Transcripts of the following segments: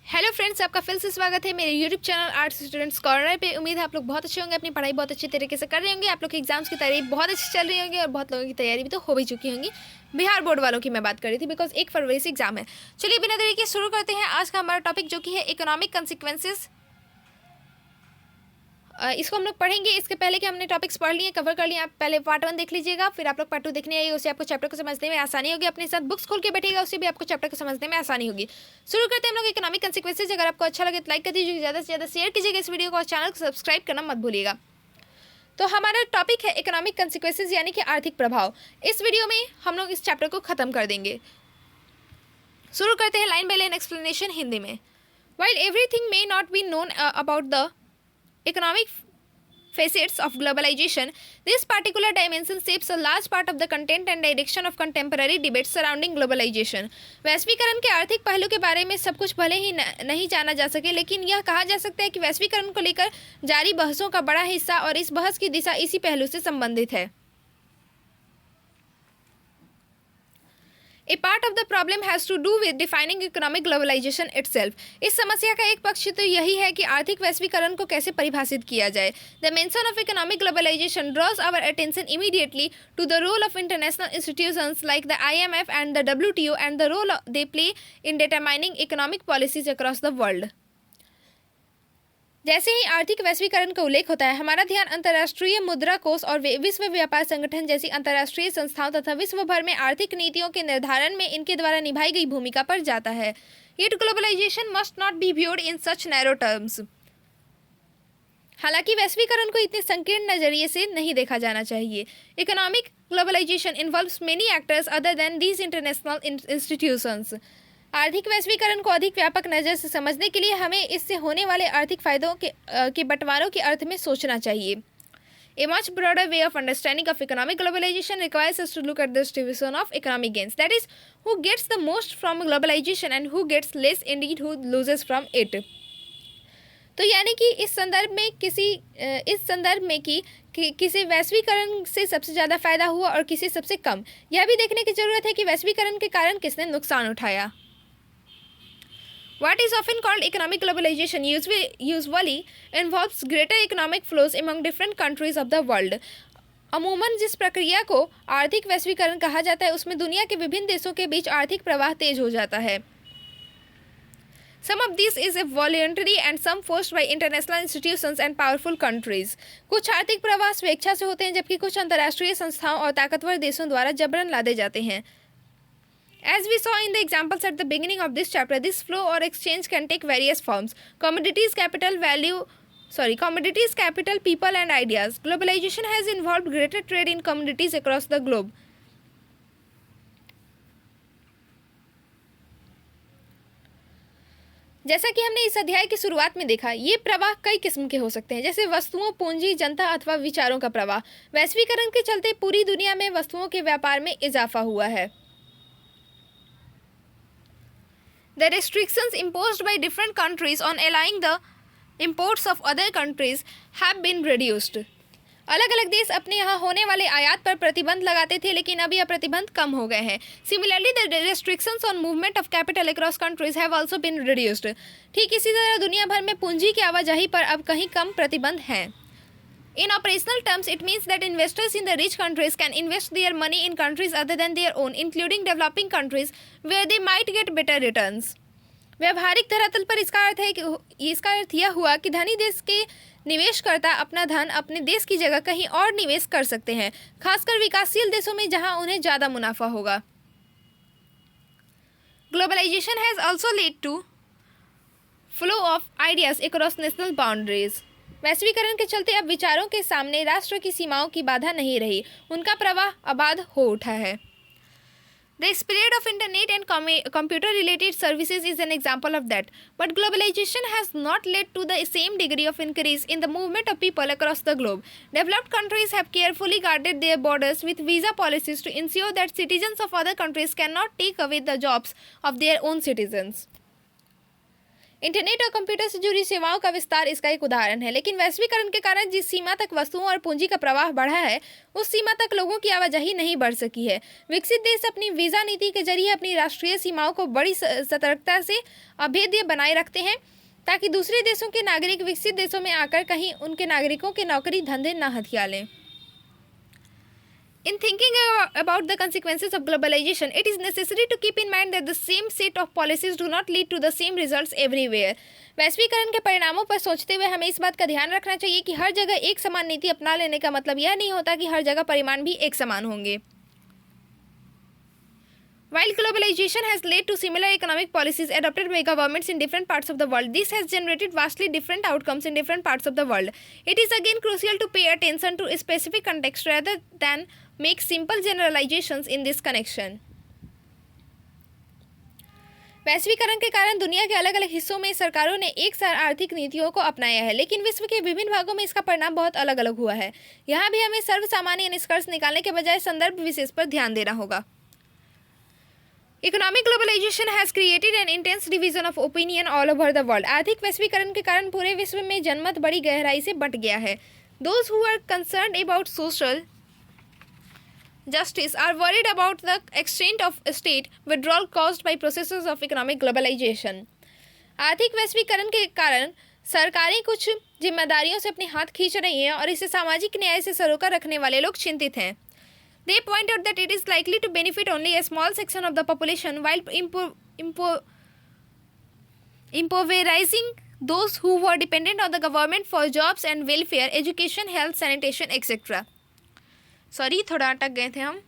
Hello friends, आपका फिर से स्वागत है मेरे YouTube channel arts students corner पे। उम्मीद है आप लोग बहुत अच्छे होंगे, अपनी पढ़ाई बहुत अच्छे तरीके से कर रहे होंगे। आप लोग के एग्जाम्स की तैयारी बहुत अच्छी चल रही होंगी और बहुत लोगों की तैयारी भी तो हो भी चुकी होंगी। बिहार बोर्ड वालों की मैं बात कर रही थी, बिकॉज 1 फरवरी से एग्जाम है। चलिए बिना देरी के शुरू करते हैं आज का हमारा टॉपिक, जो कि है इकोनॉमिक कंसिक्वेंसेज। इसको हम लोग पढ़ेंगे। इसके पहले कि हमने टॉपिक्स पढ़ लिए, कवर कर लिए, आप पहले पार्ट 1 देख लीजिएगा, फिर आप लोग पार्ट 2 देखने आइए। उससे आपको चैप्टर को समझने में आसानी होगी। अपने साथ बुक्स खोल के बैठिएगा, उससे भी आपको चैप्टर को समझने में आसानी होगी। शुरू करते हैं हम लोग इकोनॉमिक कंसिक्वेंसेज। अगर आपको अच्छा लगे तो लाइक कर दीजिए, ज़्यादा से ज़्यादा शेयर कीजिएगा इस वीडियो को और चैनल को सब्सक्राइब करना मत भूलिएगा। तो हमारा टॉपिक है इकोनॉमिक कंसिक्वेंसेज, यानी कि आर्थिक प्रभाव। इस वीडियो में हम लोग इस चैप्टर को खत्म कर देंगे। शुरू करते हैं line by line explanation Hindi में। While everything may not be known about the economic facets of globalization, this particular dimension shapes a large part of the content and direction of contemporary debates surrounding globalization. वैश्वीकरण के आर्थिक पहलू के बारे में सब कुछ भले ही नहीं जाना जा सके, लेकिन यह कहा जा सकता है कि वैश्वीकरण को लेकर जारी बहसों का बड़ा हिस्सा और इस बहस की दिशा इसी पहलू से संबंधित है। A part of the problem has to do with defining economic globalization itself. इस समस्या का एक पक्ष तो यही है कि आर्थिक वैश्वीकरण को कैसे परिभाषित किया जाए। The mention of economic globalization draws our attention immediately to the role of international institutions like the IMF and the WTO and the role they play in determining economic policies across the world. जैसे ही आर्थिक वैश्वीकरण का उल्लेख होता है, हमारा ध्यान अंतर्राष्ट्रीय मुद्रा कोष और विश्व व्यापार संगठन जैसी अंतर्राष्ट्रीय संस्थाओं तथा विश्व भर में आर्थिक नीतियों के निर्धारण में इनके द्वारा निभाई गई भूमिका पर जाता है। Yet globalization must not be viewed in such narrow terms. हालांकि वैश्वीकरण को इतने संकीर्ण नजरिए से नहीं देखा जाना चाहिए। Economic globalisation involves many actors other than these international institutions. आर्थिक वैश्वीकरण को अधिक व्यापक नज़र से समझने के लिए हमें इससे होने वाले आर्थिक फायदों के बंटवारों के अर्थ में सोचना चाहिए। A much broader way of understanding of economic globalization requires us to look at the distribution of economic gains. That is, who gets the most from globalization and who gets less, indeed who loses from it. तो यानी कि इस संदर्भ में कि किसी वैश्वीकरण से सबसे ज़्यादा फायदा हुआ और किसी सबसे कम, यह भी देखने की जरूरत है कि वैश्वीकरण के कारण किसने नुकसान उठाया। What is often called economic globalization usually involves greater economic flows among different countries of the world. अमूमन जिस प्रक्रिया को आर्थिक वैश्वीकरण कहा जाता है, उसमें दुनिया के विभिन्न देशों के बीच आर्थिक प्रवाह तेज हो जाता है। Some of this is voluntary and some forced by international institutions and powerful countries. कुछ आर्थिक प्रवाह स्वेच्छा से होते हैं, जबकि कुछ अंतर्राष्ट्रीय संस्थाओं और ताकतवर देशों द्वारा जबरन लादे जाते हैं। As we saw in the examples at the beginning of this chapter, this flow or exchange can take various forms: commodities, capital, people and ideas. Globalization has involved greater trade in commodities across the globe. जैसा कि हमने इस अध्याय की शुरुआत में देखा, ये प्रवाह कई किस्म के हो सकते हैं, जैसे वस्तुओं, पूंजी, जनता अथवा विचारों का प्रवाह। वैश्वीकरण के चलते पूरी दुनिया में वस्तुओं के व्यापार में इजाफा हुआ है। The restrictions imposed by different countries on allowing the imports of other countries have been reduced. अलग अलग देश अपने यहाँ होने वाले आयात पर प्रतिबंध लगाते थे, लेकिन अब यह प्रतिबंध कम हो गए हैं। Similarly, the restrictions on movement of capital across countries have also been reduced. ठीक इसी तरह दुनिया भर में पूंजी की आवाजाही पर अब कहीं कम प्रतिबंध हैं। In operational terms, it means that investors in the rich countries can invest their money in countries other than their own, including developing countries, where they might get better returns. व्यवहारिक धरातल पर इसका अर्थ यह हुआ कि धनी देश के निवेशकर्ता अपना धन अपने देश की जगह कहीं और निवेश कर सकते हैं, खासकर विकासशील देशों में जहां उन्हें ज़्यादा मुनाफा होगा। Globalization has also led to flow of ideas across national boundaries. वैश्वीकरण के चलते अब विचारों के सामने राष्ट्र की सीमाओं की बाधा नहीं रही, उनका प्रवाह अबाध हो उठा है। The spread of internet and computer-related services is an example of that. But globalization has not led to the same degree of increase in the movement of people across the globe. Developed countries have carefully guarded their borders with visa policies to ensure that citizens of other countries cannot take away the jobs of their own citizens. Internet और computer से जुड़ी सेवाओं का विस्तार इसका एक उदाहरण है। लेकिन वैश्वीकरण के कारण जिस सीमा तक वस्तुओं और पूंजी का प्रवाह बढ़ा है, उस सीमा तक लोगों की आवाजाही नहीं बढ़ सकी है। विकसित देश अपनी वीजा नीति के जरिए अपनी राष्ट्रीय सीमाओं को बड़ी सतर्कता से अभेद्य बनाए रखते हैं, ताकि दूसरे देशों के नागरिक विकसित देशों में आकर कहीं उनके नागरिकों के नौकरी धंधे न हथिया लें। In thinking about the consequences of globalization, it is necessary to keep in mind that the same set of policies do not lead to the same results everywhere. वैश्वीकरण के परिणामों पर सोचते हुए हमें इस बात का ध्यान रखना चाहिए कि हर जगह एक समान नीति अपना लेने का मतलब यह नहीं होता कि हर जगह परिणाम भी एक समान होंगे। While globalization has led to similar economic policies adopted by governments in different parts of the world, this has generated vastly different outcomes in different parts of the world. It is again crucial to pay attention to a specific context rather than make simple generalizations in this connection. वैश्वीकरण के कारण दुनिया के अलग अलग हिस्सों में सरकारों ने एक साथ आर्थिक नीतियों को अपनाया है, लेकिन विश्व के विभिन्न भागों में इसका परिणाम बहुत अलग अलग हुआ है। यहाँ भी हमें सर्वसामान्य निष्कर्ष निकालने के बजाय संदर्भ विशेष पर ध्यान देना होगा। Economic globalization has created an intense division of opinion all over the world. आर्थिक वैश्वीकरण के कारण पूरे विश्व में जनमत बड़ी गहराई से बंट गया है। Those who are concerned about social justice are worried about the extent of state withdrawal caused by processes of economic globalization. आर्थिक वैश्वीकरण के कारण सरकारें कुछ जिम्मेदारियों से अपने हाथ खींच रही हैं और इसे सामाजिक न्याय से सरोकार रखने वाले लोग चिंतित हैं। They point out that it is likely to benefit only a small section of the population while impoverizing those who were dependent on the government for jobs and welfare, education, health, sanitation, etc. Sorry, थोड़ा अटक गए थे हम।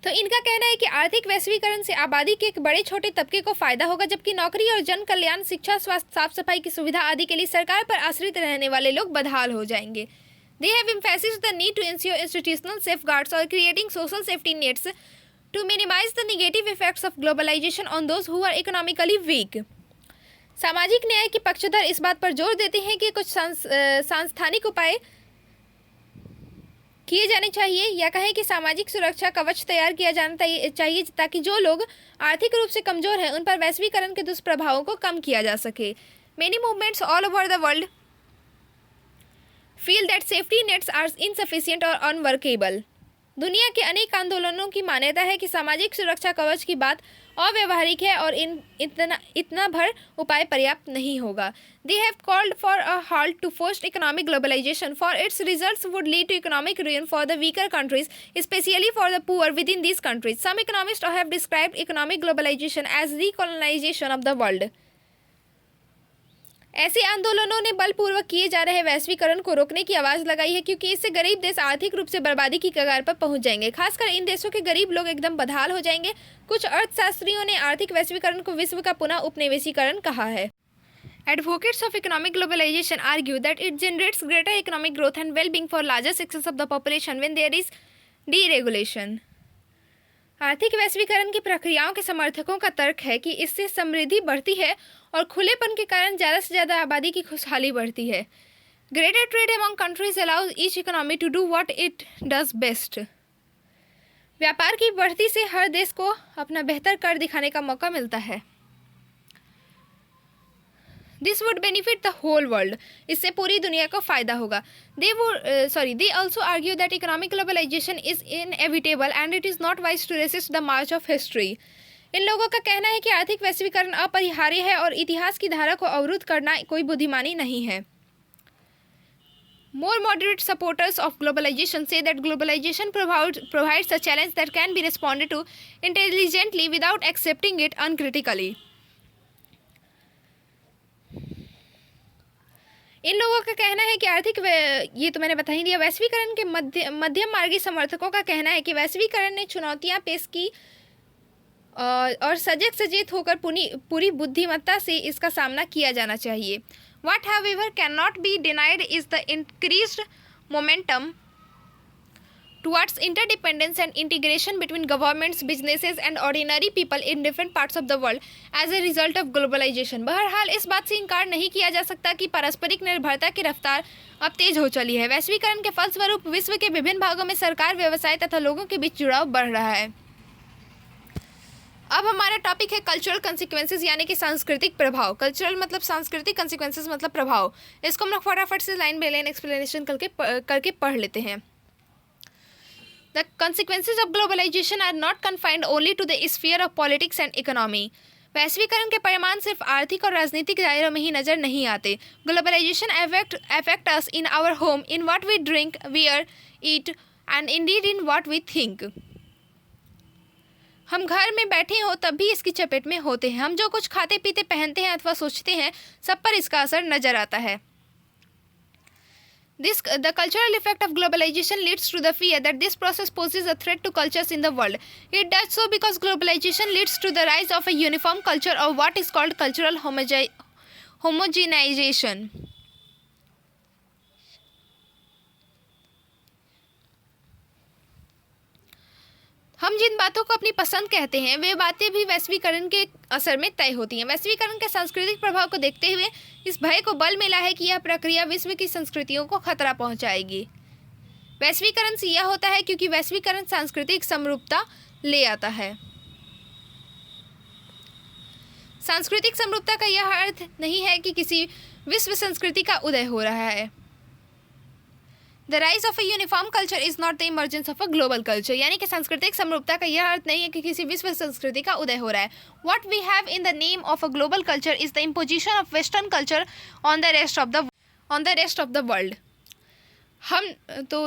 तो इनका कहना है कि आर्थिक वैश्वीकरण से आबादी के एक बड़े छोटे तबके को फायदा होगा, जबकि नौकरी और जन कल्याण, शिक्षा, स्वास्थ्य, साफ सफाई की सुविधा आदि के लिए सरकार पर आश्रित रहने वाले लोग बदहाल हो जाएंगे। They have emphasized the need to ensure institutional safeguards or creating social safety nets to minimize the negative effects of globalization on those who are economically weak. सामाजिक न्याय के पक्षधर इस बात पर जोर देते हैं कि कुछ सांस्थानिक उपाय किए जाने चाहिए, या कहें कि सामाजिक सुरक्षा कवच तैयार किया जाना चाहिए ताकि जो लोग आर्थिक रूप से कमजोर हैं उन पर वैश्वीकरण के दुष्प्रभावों को कम किया जा सके। Many movements all over the world feel that safety nets are insufficient or unworkable. दुनिया के अनेक आंदोलनों की मान्यता है कि सामाजिक सुरक्षा कवच की बात अव्यावहारिक है और इतना भर उपाय पर्याप्त नहीं होगा। They have called for a halt to forced economic globalization, for its results would lead to economic ruin for the weaker countries, especially for the poor within these countries. Some economists have described economic globalization as recolonization of the world. ऐसे आंदोलनों ने बलपूर्वक किए जा रहे वैश्वीकरण को रोकने की आवाज़ लगाई है, क्योंकि इससे गरीब देश आर्थिक रूप से बर्बादी की कगार पर पहुंच जाएंगे। खासकर इन देशों के गरीब लोग एकदम बदहाल हो जाएंगे। कुछ अर्थशास्त्रियों ने आर्थिक वैश्वीकरण को विश्व का पुनः उपनिवेशीकरण कहा है। Advocates of economic globalization argue that it generates greater economic growth and well-being for larger sections of the population when there is deregulation. आर्थिक वैश्वीकरण की प्रक्रियाओं के समर्थकों का तर्क है कि इससे समृद्धि बढ़ती है और खुलेपन के कारण ज़्यादा से ज़्यादा आबादी की खुशहाली बढ़ती है। Greater trade among countries allows each economy to do what it does best. व्यापार की बढ़ती से हर देश को अपना बेहतर कर दिखाने का मौका मिलता है. This would benefit the whole world. इससे पूरी दुनिया को फायदा होगा. They also argue that economic globalization is inevitable and it is not wise to resist the march of history. इन लोगों का कहना है कि आर्थिक वैश्वीकरण अपरिहार्य है और इतिहास की धारा को अवरुद्ध करना कोई बुद्धिमानी नहीं है. More moderate supporters of globalization say that globalization provides a challenge that can be responded to intelligently without accepting it uncritically. इन लोगों का कहना है कि आर्थिक ये तो मैंने बता ही दिया. वैश्वीकरण के मध्यम मार्गी समर्थकों का कहना है कि वैश्वीकरण ने चुनौतियां पेश की और सजग सचेत होकर पूरी बुद्धिमत्ता से इसका सामना किया जाना चाहिए. What however cannot be denied is the increased momentum towards interdependence and integration between governments, businesses and ordinary people in different parts of the world as a result of globalization. बहरहाल इस बात से इनकार नहीं किया जा सकता कि पारस्परिक निर्भरता की रफ्तार अब तेज हो चली है. वैश्वीकरण के फलस्वरूप विश्व के विभिन्न भागों में सरकार, व्यवसाय तथा लोगों के बीच जुड़ाव बढ़ रहा है. अब हमारा टॉपिक है कल्चरल कंसिक्वेंसेज यानी कि सांस्कृतिक प्रभाव। कल्चरल मतलब सांस्कृतिक, कंसिक्वेंसेज मतलब प्रभाव। इसको हम लोग फटाफट से लाइन बाय लाइन एक्सप्लेनेशन करके पढ़ लेते हैं। The consequences of globalization are not confined only to the sphere of politics and economy. वैश्वीकरण के परिणाम सिर्फ आर्थिक और राजनीतिक दायरों में ही नजर नहीं आते। Globalisation affect us in our home, in what we drink, wear, eat, and indeed in what we think. हम घर में बैठे हो तब भी इसकी चपेट में होते हैं। हम जो कुछ खाते पीते, पहनते हैं अथवा सोचते हैं, सब पर इसका असर नजर आता है। The cultural effect of globalization leads to the fear that this process poses a threat to cultures in the world. It does so because globalization leads to the rise of a uniform culture or what is called cultural homogenization. हम जिन बातों को अपनी पसंद कहते हैं वे बातें भी वैश्वीकरण के असर में तय होती हैं। वैश्वीकरण के सांस्कृतिक प्रभाव को देखते हुए इस भय को बल मिला है कि यह प्रक्रिया विश्व की संस्कृतियों को खतरा पहुंचाएगी। वैश्वीकरण से यह होता है क्योंकि वैश्वीकरण सांस्कृतिक समरूपता ले आता है। सांस्कृतिक समरूपता का यह अर्थ नहीं है कि किसी विश्व संस्कृति का उदय हो रहा है। The rise of a uniform culture is not the emergence of a global culture. यानी कि सांस्कृतिक समरूपता का यह अर्थ नहीं है कि किसी विश्व संस्कृति का उदय हो रहा है। What we have in the name of a global culture is the imposition of Western culture on the rest of the world.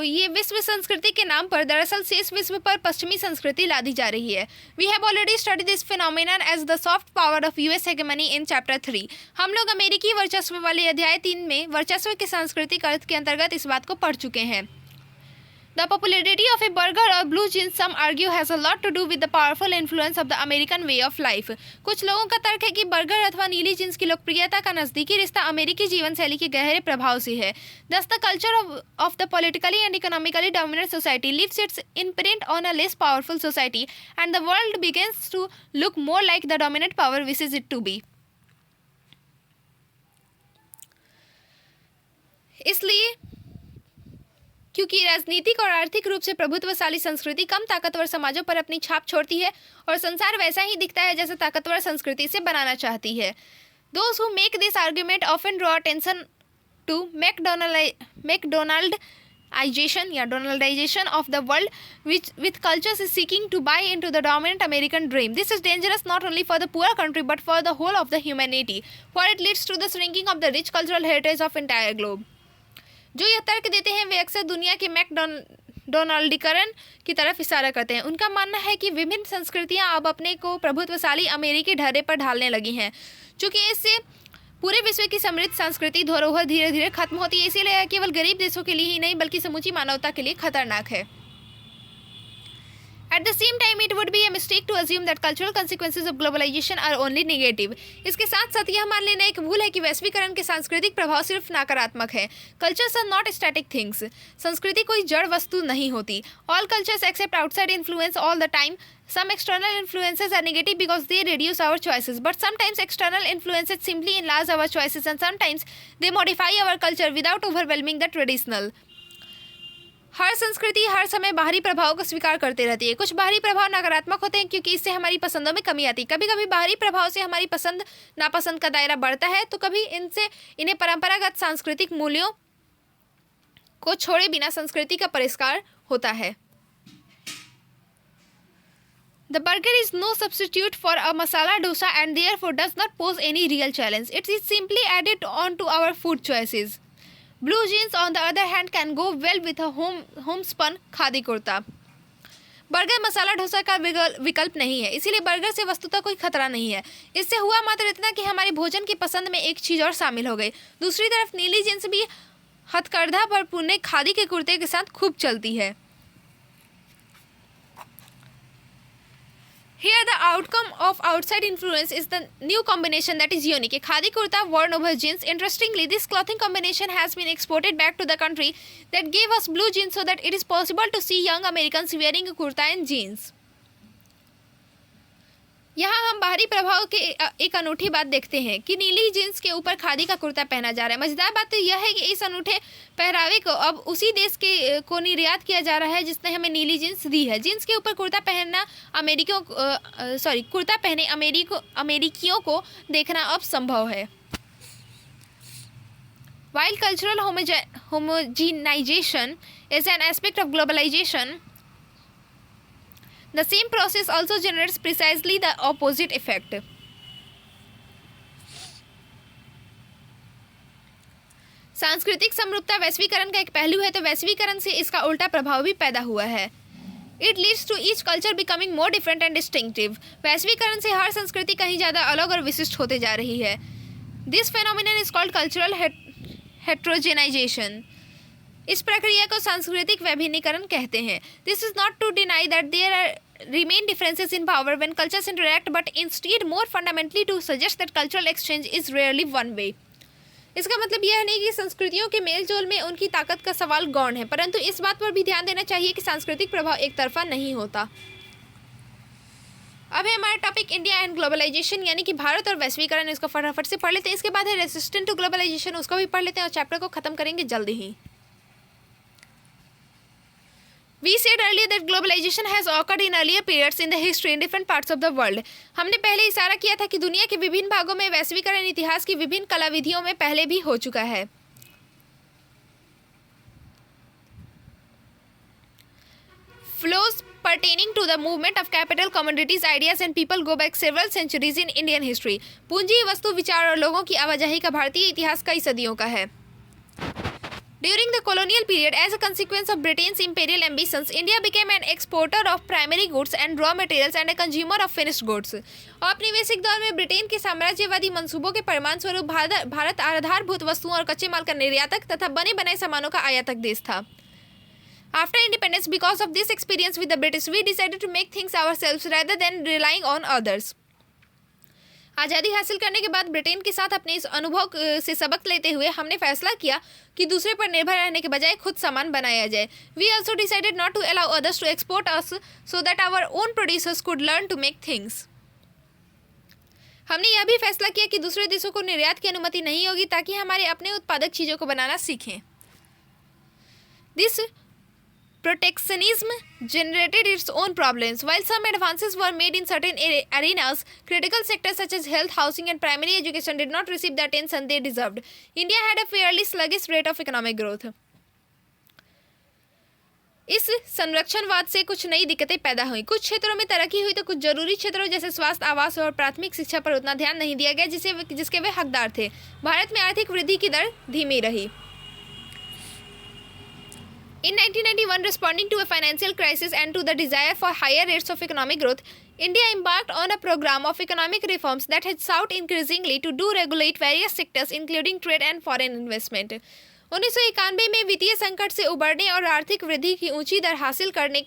ये विश्व संस्कृति के नाम पर दरअसल शेष विश्व पर पश्चिमी संस्कृति लादी जा रही है। We have already studied this phenomenon as the soft power of US hegemony in chapter 3. हम लोग अमेरिकी वर्चस्व वाले अध्याय 3 में वर्चस्व के सांस्कृतिक अर्थ के अंतर्गत इस बात को पढ़ चुके हैं। The popularity of a burger or blue jeans, some argue, has a lot to do with the powerful influence of the American way of life. कुछ लोगों का तर्क है कि बर्गर अथवा नीली जींस की लोकप्रियता का नज़दीकी रिश्ता अमेरिकी जीवन शैली के गहरे प्रभाव से है। Thus, the culture of the politically and economically dominant society leaves its imprint on a less powerful society, and the world begins to look more like the dominant power wishes it to be. इसलिए क्योंकि राजनीतिक और आर्थिक रूप से प्रभुत्वशाली संस्कृति कम ताकतवर समाजों पर अपनी छाप छोड़ती है और संसार वैसा ही दिखता है जैसे ताकतवर संस्कृति से बनाना चाहती है। Those who make this argument often draw attention to Donaldization of the world, which with cultures is seeking to buy into the dominant American dream. This is dangerous not only for the poor country but for the whole of the humanity, for it leads to the shrinking of the rich cultural heritage of entire globe. जो यह तर्क देते हैं वे अक्सर दुनिया के मैकडोनाल्डीकरण की तरफ इशारा करते हैं। उनका मानना है कि विभिन्न संस्कृतियां अब अपने को प्रभुत्वशाली अमेरिकी ढर्रे पर ढालने लगी हैं। चूंकि इससे पूरे विश्व की समृद्ध सांस्कृतिक धरोहर धीरे धीरे खत्म होती है, इसीलिए यह केवल गरीब देशों के लिए ही नहीं बल्कि समूची मानवता के लिए खतरनाक है। At the same time, it would be a mistake to assume that cultural consequences of globalization are only negative. इसके साथ साथ यह मान लेना एक भूल है कि वैश्वीकरण के सांस्कृतिक प्रभाव सिर्फ नकारात्मक है। Cultures are not static things. संस्कृति कोई जड़ वस्तु नहीं होती। All cultures accept outside influence all the time. Some external influences are negative because they reduce our choices, but sometimes external influences simply enlarge our choices, and sometimes they modify our culture without overwhelming the traditional. हर संस्कृति हर समय बाहरी प्रभाव को स्वीकार करते रहती है। कुछ बाहरी प्रभाव नकारात्मक होते हैं क्योंकि इससे हमारी पसंदों में कमी आती है। कभी कभी बाहरी प्रभाव से हमारी पसंद नापसंद का दायरा बढ़ता है, तो कभी इन्हें परंपरागत सांस्कृतिक मूल्यों को छोड़े बिना संस्कृति का परिष्कार होता है। The burger is no substitute for a masala dosa and therefore does not pose any real challenge. It is simply added on to our food choices. Blue jeans, on the other hand, can go well with a homespun khadi kurta. Burger masala dosa का विकल्प नहीं है, इसीलिए burger से वस्तुतः कोई खतरा नहीं है। इससे हुआ मात्र इतना कि हमारी भोजन की पसंद में एक चीज़ और शामिल हो गई। दूसरी तरफ नीली जींस भी हथकरघा पर पुणे खादी के कुर्ते के साथ खूब चलती है। Here the outcome of outside influence is the new combination that is unique. A khadi kurta worn over jeans. Interestingly, this clothing combination has been exported back to the country that gave us blue jeans so that it is possible to see young Americans wearing a kurta and jeans. यहाँ हम बाहरी प्रभाव के एक अनूठी बात देखते हैं कि नीली जींस के ऊपर खादी का कुर्ता पहना जा रहा है। मजेदार बात तो यह है कि इस अनूठे पहरावे को अब उसी देश के को निर्यात किया जा रहा है जिसने हमें नीली जींस दी है। जींस के ऊपर कुर्ता पहनना कुर्ता पहने अमेरिकियों को देखना अब संभव है। While cultural homogenization is an aspect of globalization, the same process also generates precisely the opposite effect. सांस्कृतिक समरूपता वैश्वीकरण का एक पहलू है, तो वैश्वीकरण से इसका उल्टा प्रभाव भी पैदा हुआ है। It leads to each culture becoming more different and distinctive. वैश्वीकरण से हर संस्कृति कहीं ज़्यादा अलग और विशिष्ट होते जा रही है। This phenomenon is called cultural heterogenization. इस प्रक्रिया को सांस्कृतिक वैभिन्नीकरण कहते हैं। This is not to deny that there remain differences in power when cultures interact, but instead more fundamentally to suggest that cultural exchange is rarely one way. इसका मतलब यह नहीं कि संस्कृतियों के मेल जोल में उनकी ताकत का सवाल गौण है, परंतु इस बात पर भी ध्यान देना चाहिए कि सांस्कृतिक प्रभाव एक तरफा नहीं होता। अब है हमारा टॉपिक इंडिया एंड ग्लोबलाइजेशन, यानी कि भारत और वैश्वीकरण। इसको फटाफट से पढ़ लेते हैं। इसके बाद है रेसिस्टेंट टू ग्लोबलाइजेशन, उसको भी पढ़ लेते हैं और चैप्टर को खत्म करेंगे जल्दी ही। We said earlier that globalization has occurred in earlier periods in the history in different parts of the world. हमने पहले इशारा किया था कि दुनिया के विभिन्न भागों में वैश्वीकरण इतिहास की विभिन्न कलाविधियों में पहले भी हो चुका है। Flows pertaining to the movement of capital, commodities, ideas and people go back several centuries in Indian history. पूंजी, वस्तु, विचार और लोगों की आवाजाही का भारतीय इतिहास कई सदियों का है। During the colonial period, as a consequence of Britain's imperial ambitions, India became an exporter of primary goods and raw materials and a consumer of finished goods. औपनिवेशिक दौर में ब्रिटेन के साम्राज्यवादी मंसूबों के परिणाम स्वरूप भारत आधारभूत वस्तुओं और कच्चे माल का निर्यातक तथा बने बनाए सामानों का आयातक देश था। After independence, because of this experience with the British, we decided to make things ourselves rather than relying on others. आज़ादी हासिल करने के बाद ब्रिटेन के साथ अपने इस अनुभव से सबक लेते हुए हमने फैसला किया कि दूसरे पर निर्भर रहने के बजाय खुद सामान बनाया जाए। We also decided not to allow others to export us so that our own producers could learn to make things. हमने यह भी फैसला किया कि दूसरे देशों को निर्यात की अनुमति नहीं होगी ताकि हमारे अपने उत्पादक चीज़ों को बनाना सीखें। This protectionism generated its own problems. While some advances were made in certain arenas, critical sectors such as health, housing and primary education did not receive the attention they deserved. India had a fairly sluggish rate of economic growth. इस संरक्षणवाद से कुछ नई दिक्कतें पैदा हुई। कुछ क्षेत्रों में तरक्की हुई तो कुछ जरूरी क्षेत्रों जैसे स्वास्थ्य, आवास और प्राथमिक शिक्षा पर उतना ध्यान नहीं दिया गया जिसके वे हकदार थे। भारत में आर्थिक वृद्धि की दर धीमी रही। In 1991, responding to a financial crisis and to the desire for higher rates of economic growth, India embarked on a program of economic reforms that had sought increasingly to regulate various sectors, including trade and foreign investment. 1991 में वित्तीय संकट से उबरने और आर्थिक वृद्धि की ऊंची दर हासिल करने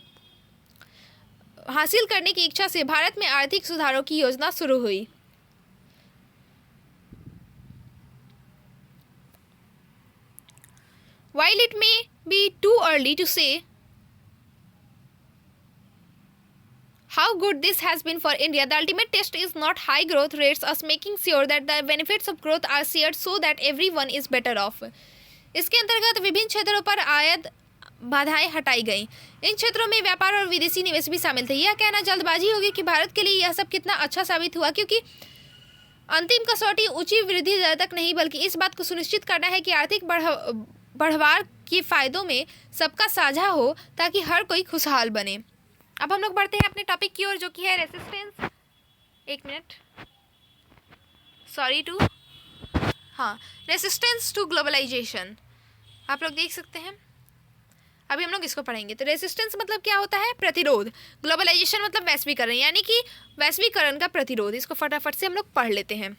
की इच्छा से भारत में आर्थिक सुधारों की योजना शुरू हुई। While it may be too early to say how good this has been for India, the ultimate test is not high growth rates as making sure that the benefits of growth are shared so that everyone is better off. इसके अंतर्गत विभिन्न क्षेत्रों पर आयात बाधाएं हटाई गई। इन क्षेत्रों में व्यापार और विदेशी निवेश भी शामिल थे। यह कहना जल्दबाजी होगी कि भारत के लिए यह सब कितना अच्छा साबित हुआ, क्योंकि अंतिम कसौटी ऊंची वृद्धि दर तक नहीं बल्कि इस बात को सुनिश्चित करना है कि आर्थिक बढ़वार के फायदों में सबका साझा हो ताकि हर कोई खुशहाल बने। अब हम लोग बढ़ते हैं अपने टॉपिक की ओर, जो कि है रेसिस्टेंस। एक मिनट, रेसिस्टेंस टू ग्लोबलाइजेशन। आप लोग देख सकते हैं, अभी हम लोग इसको पढ़ेंगे। तो रेसिस्टेंस मतलब क्या होता है? प्रतिरोध। ग्लोबलाइजेशन मतलब वैश्वीकरण, यानी कि वैश्वीकरण का प्रतिरोध। इसको फटाफट से हम लोग पढ़ लेते हैं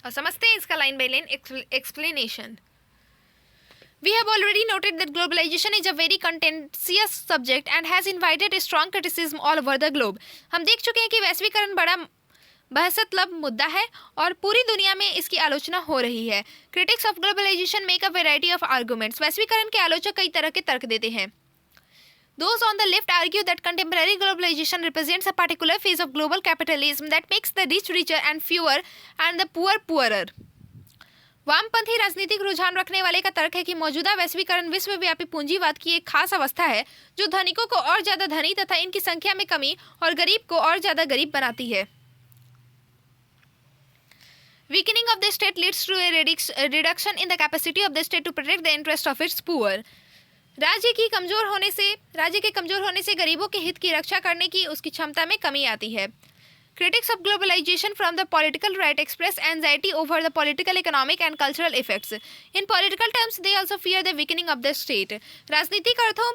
और समझते हैं इसका line by line explanation. We have already noted that globalization is a very contentious subject and has invited a strong criticism all over the globe. हम देख चुके हैं कि वैश्वीकरण बड़ा बहसतलब मुद्दा है और पूरी दुनिया में इसकी आलोचना हो रही है। Critics of globalization make a variety of arguments. वैश्वीकरण के आलोचक कई तरह के तर्क देते हैं। Those on the left argue that contemporary globalization represents a particular phase of global capitalism that makes the rich richer and fewer and the poor poorer. वामपंथी राजनीतिक रुझान रखने वाले का तर्क है कि मौजूदा वैश्वीकरण विश्वव्यापी पूंजीवाद की एक खास अवस्था है जो धनिकों को और ज्यादा धनी तथा इनकी संख्या में कमी और गरीब को और ज्यादा गरीब बनाती है. Weakening of the state leads to a reduction in the capacity of the state to protect the interest of its poor. राज्य के कमजोर होने से गरीबों के हित की रक्षा करने की उसकी क्षमता में कमी आती है. Critics of globalization from the political right express anxiety over the political, economic and cultural effects. In political terms, they also fear the weakening of the state. राजनीतिक अर्थों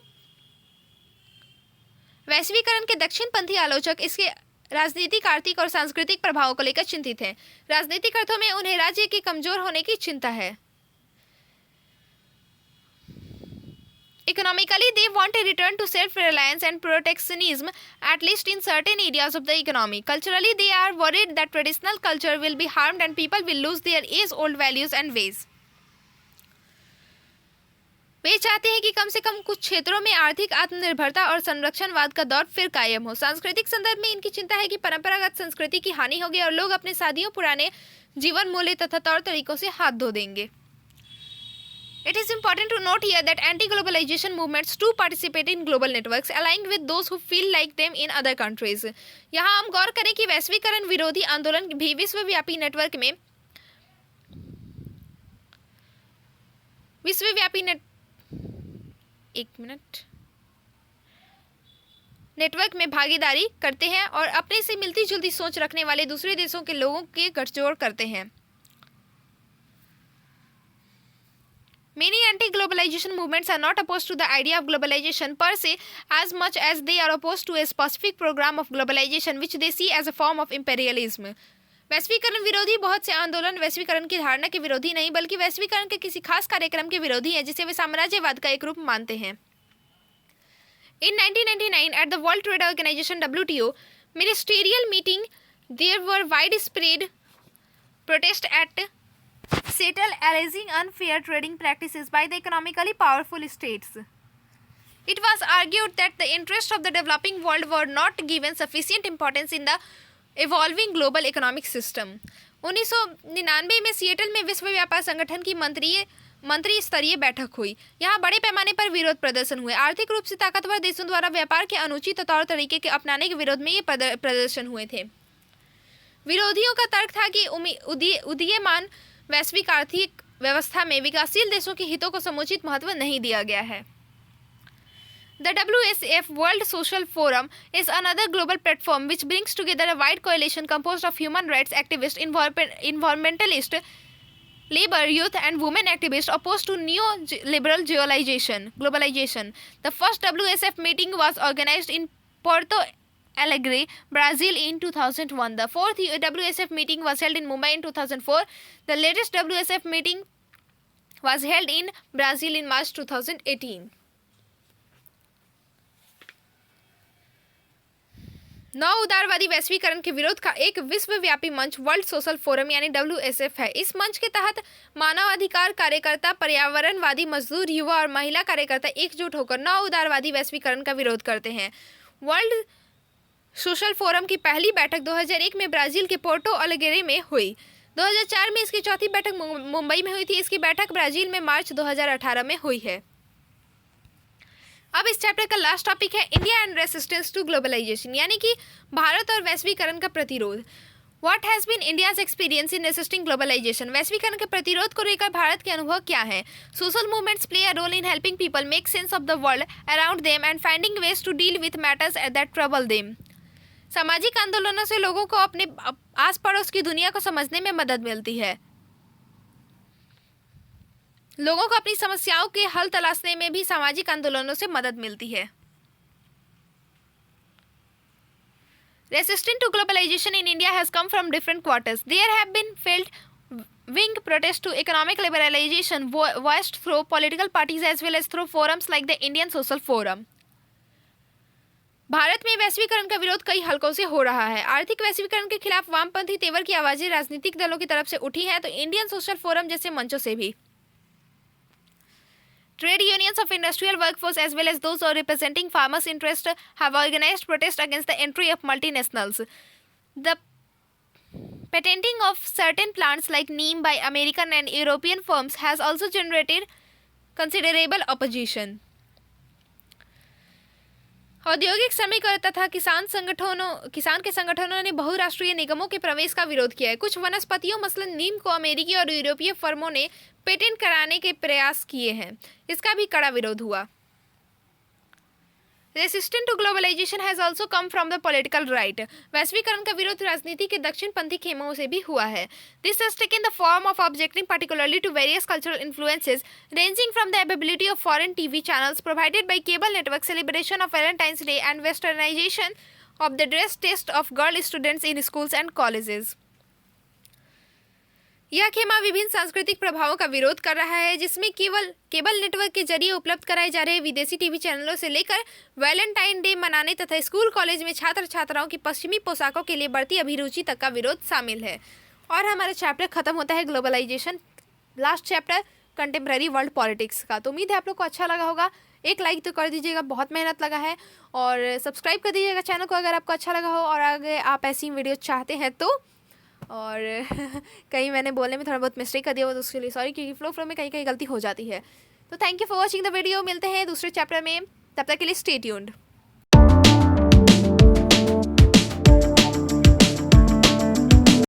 वैश्वीकरण के दक्षिणपंथी आलोचक इसके राजनीतिक, आर्थिक और सांस्कृतिक प्रभावों को लेकर चिंतित हैं. राजनीतिक अर्थों में उन्हें राज्य के कमजोर होने की चिंता है. Economically, they want a return to self-reliance and protectionism, at least in certain areas of the economy. Culturally, they are worried that traditional culture will be harmed and people will lose their age-old values and ways. वे चाहते हैं कि कम से कम कुछ क्षेत्रों में आर्थिक आत्मनिर्भरता और संरक्षणवाद का दौर फिर कायम हो. सांस्कृतिक संदर्भ में इनकी चिंता है कि परंपरागत संस्कृति की हानि होगी और लोग अपने सदियों पुराने जीवन मूल्य तथा तौर तरीकों से हाथ धो देंगे. It is important to note here that anti-globalization movements too participate in global networks, aligning with those who feel like them in other countries. यहाँ हम गौर करें कि वैश्वीकरण विरोधी आंदोलन भी विश्वव्यापी नेटवर्क में भागीदारी करते हैं और अपने से मिलती जुलती सोच रखने वाले दूसरे देशों के लोगों के गठजोड़ करते हैं. Many anti-globalization movements are not opposed to the idea of globalization per se as much as they are opposed to a specific program of globalization which they see as a form of imperialism. वैश्वीकरण विरोधी बहुत से आंदोलन वैश्वीकरण की धारणा के विरोधी नहीं बल्कि वैश्वीकरण के किसी खास कार्यक्रम के विरोधी हैं जिसे वे साम्राज्यवाद का एक रूप मानते हैं. In 1999 at the World Trade Organization WTO ministerial meeting there were widespread protests at Seattle alleging unfair trading practices by the economically powerful states. It was argued that the interests of the developing world were not given sufficient importance in the evolving global economic system. 1999 में Seattle में विश्व व्यापार संगठन की मंत्री स्तरीय बैठक हुई. यहाँ बड़े पैमाने पर विरोध प्रदर्शन हुए. आर्थिक रूप से ताकतवर देशों द्वारा व्यापार के अनुचित तौर तरीके के अपनाने के विरोध में ये प्रदर्शन हुए थे. विरोधियों का तर्क था कि उदीयमान वैश्विक आर्थिक व्यवस्था में विकासशील देशों के हितों को समुचित महत्व नहीं दिया गया है. The WSF World Social Forum is another global platform which brings together a wide coalition composed of human rights activists, environmentalists, labor, youth and women activists opposed to neoliberal globalization. The first WSF meeting was organized in Porto Alegre, Brazil in 2001. The fourth WSF meeting was held in Mumbai in 2004. The latest WSF meeting was held in Brazil in March 2018. नौ उदारवादी वैश्वीकरण के विरोध का एक विश्वव्यापी मंच world social forum यानी WSF है. इस मंच के तहत मानवाधिकार कार्यकर्ता, पर्यावरणवादी, मजदूर, युवा और महिला कार्यकर्ता एकजुट होकर नौ उदारवादी वैश्वीकरण का विरोध करते हैं. वर्ल्ड सोशल फोरम की पहली बैठक 2001 में ब्राजील के पोर्टो अलेग्रे में हुई. 2004 में इसकी चौथी बैठक मुंबई में हुई थी. इसकी बैठक ब्राजील में मार्च 2018 में हुई है. अब इस चैप्टर का लास्ट टॉपिक है India and resistance to globalisation, यानी कि भारत और वैश्वीकरण का प्रतिरोध. What has been India's experience in resisting globalisation. वैश्वीकरण के प्रतिरोध को लेकर भारत के अनुभव क्या है. Social movements play a role in helping people make sense of the world around them and finding ways to deal with matters that trouble them. सामाजिक आंदोलनों से लोगों को अपने आस पड़ोस की दुनिया को समझने में मदद मिलती है. लोगों को अपनी समस्याओं के हल तलाशने में भी सामाजिक आंदोलनों से मदद मिलती है. Resistance to globalization in India has come from different quarters. There have been felt wing protests to economic liberalization voiced through political parties as well as through forums like the Indian Social Forum. Bharat में वैश्वीकरण का विरोध कई हलकों से हो रहा है. आर्थिक वैश्वीकरण के खिलाफ वामपंथी तेवर की आवाजें राजनीतिक दलों की तरफ से उठी हैं तो इंडियन सोशल फोरम जैसे मंचों से भी. Trade unions of industrial workforce as well as those who are representing farmers' interests have organized protest against the entry of multinationals. The patenting of certain plants like neem by American and European firms has also generated considerable opposition. औद्योगिक श्रमिक तथा किसान के संगठनों ने बहुराष्ट्रीय निगमों के प्रवेश का विरोध किया है। कुछ वनस्पतियों मसलन नीम को अमेरिकी और यूरोपीय फर्मों ने पेटेंट कराने के प्रयास किए हैं, इसका भी कड़ा विरोध हुआ। Resistant to globalisation has also come from the political right. वैश्वीकरण का विरोध राजनीति के दक्षिणपंथी खेमों से भी हुआ है। This has taken the form of objecting particularly to various cultural influences ranging from the availability of foreign TV channels provided by cable network, celebration of Valentine's day and westernisation of the dress taste of girl students in schools and colleges. यह खेमा विभिन्न सांस्कृतिक प्रभावों का विरोध कर रहा है, जिसमें केबल नेटवर्क के जरिए उपलब्ध कराए जा रहे विदेशी टीवी चैनलों से लेकर वैलेंटाइन डे मनाने तथा स्कूल कॉलेज में छात्र छात्राओं की पश्चिमी पोशाकों के लिए बढ़ती अभिरुचि तक का विरोध शामिल है। और हमारा चैप्टर खत्म होता है globalisation, last chapter contemporary world politics का। तो उम्मीद है आप लोग को अच्छा लगा होगा। एक लाइक तो कर दीजिएगा, बहुत मेहनत लगा है, और सब्सक्राइब कर दीजिएगा चैनल को अगर आपको अच्छा लगा हो और आगे आप ऐसी वीडियो चाहते हैं तो। और कहीं मैंने बोलने में थोड़ा बहुत मिस्टेक कर दिया हो तो उसके लिए सॉरी, क्योंकि फ्लो में कहीं गलती हो जाती है। तो thank you for watching the video. मिलते हैं दूसरे चैप्टर में, तब तक के लिए स्टे ट्यून्ड।